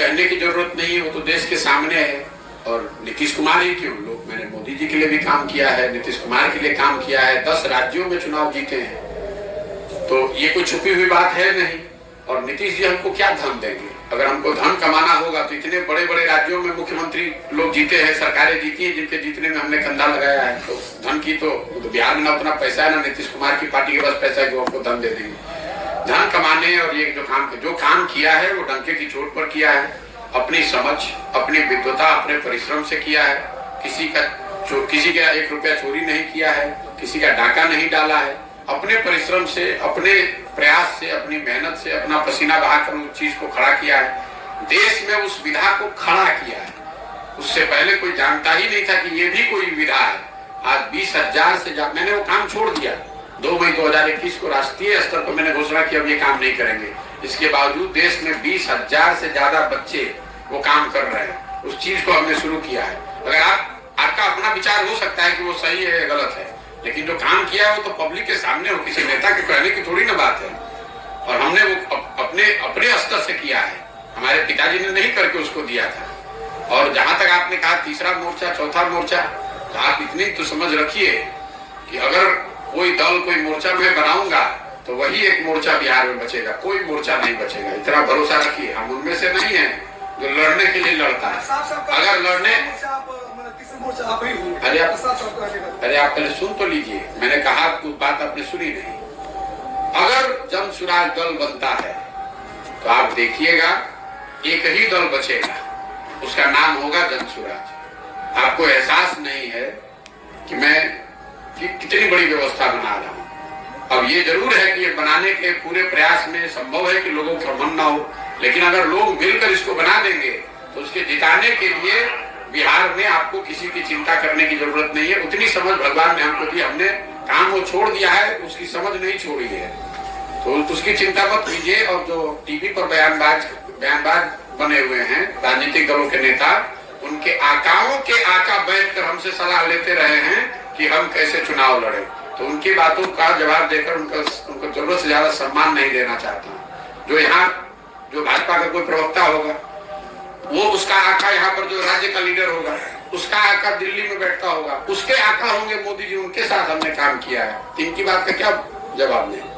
कहने की जरूरत नहीं है, वो तो देश के सामने है। और नीतीश कुमार ही क्यों, लोग मैंने मोदी जी के लिए भी काम किया है, नीतीश कुमार के लिए काम किया है, 10 राज्यों में चुनाव जीते हैं, तो ये कोई छुपी हुई बात है नहीं। और नीतीश जी हमको क्या धन देंगे? अगर हमको धन कमाना होगा तो इतने बड़े बड़े राज्यों में मुख्यमंत्री लोग जीते हैं, सरकारें जीती हैं, जिनके जीतने में हमने कंधा लगाया है। तो धन की तो बिहार में ना उतना पैसा है, ना नीतीश कुमार की पार्टी के पास पैसा है कि वो हमको धन दे देंगे। धन कमाने और ये जो काम किया है वो डंके की चोट पर किया है, अपनी समझ, अपनी विद्वता, अपने परिश्रम से किया है। किसी का 1 रुपया चोरी नहीं किया है, किसी का डाका नहीं डाला है, अपने परिश्रम से, अपने प्रयास से, अपनी मेहनत से, अपना पसीना बहाकर उस चीज को खड़ा किया है। देश में उस विधा को खड़ा किया है। उससे पहले कोई जानता ही नहीं था कि ये भी कोई विधा है। आज 20,000 से ज्यादा मैंने वो काम छोड़ दिया। 2 मई 2021 को राष्ट्रीय स्तर पर मैंने घोषणा की अब ये काम नहीं करेंगे। इसके बावजूद देश में 20,000 से ज्यादा बच्चे वो काम कर रहे हैं। उस चीज को हमने शुरू किया है। अगर आपका अपना विचार हो सकता है कि वो सही है या गलत है, लेकिन जो काम किया है वो तो पब्लिक के सामने हो, किसी नेता के कहने की थोड़ी ना बात है। और हमने वो अपने स्तर से किया है, हमारे पिताजी ने नहीं करके उसको दिया था। और जहां तक आपने कहा तीसरा मोर्चा, चौथा मोर्चा, तो आप इतनी तो समझ रखिए कि अगर कोई दल, कोई मोर्चा मैं बनाऊंगा तो वही एक मोर्चा बिहार में बचेगा, कोई मोर्चा नहीं बचेगा। इतना भरोसा रखिए। हम उनमें से नहीं है जो लड़ने के लिए लड़ता है। अगर लड़ने अरे आप पहले सुन तो लीजिए, मैंने कहा कुछ बात आपने सुनी नहीं। अगर जन सुराज दल बनता है तो आप देखिएगा एक ही दल बचेगा, उसका नाम होगा जन सुराज। आपको एहसास नहीं है कि मैं कितनी बड़ी व्यवस्था बना रहा हूं। अब ये जरूर है कि ये बनाने के पूरे प्रयास में संभव है कि लोगों का मन ना हो, लेकिन अगर लोग मिलकर इसको बना देंगे तो उसके जिताने के लिए बिहार में आपको किसी की चिंता करने की जरूरत नहीं है। उतनी समझ भगवान ने हमको दी, हमने काम वो छोड़ दिया है, उसकी समझ नहीं छोड़ी है, तो उसकी चिंता मत कीजिए। और जो टीवी पर बयानबाज बने हुए हैं राजनीतिक दलों के नेता, उनके आकाओं के आका बैठकर हमसे सलाह लेते रहे हैं कि हम कैसे चुनाव लड़े, तो उनकी बातों का जवाब देकर उनको जरूरत से ज्यादा सम्मान नहीं देना चाहता। जो यहाँ जो भाजपा का कोई प्रवक्ता होगा, वो उसका आका यहाँ पर जो राज्य का लीडर होगा, उसका आका दिल्ली में बैठता होगा, उसके आका होंगे मोदी जी, उनके साथ हमने काम किया है। इनकी बात का क्या जवाब दें?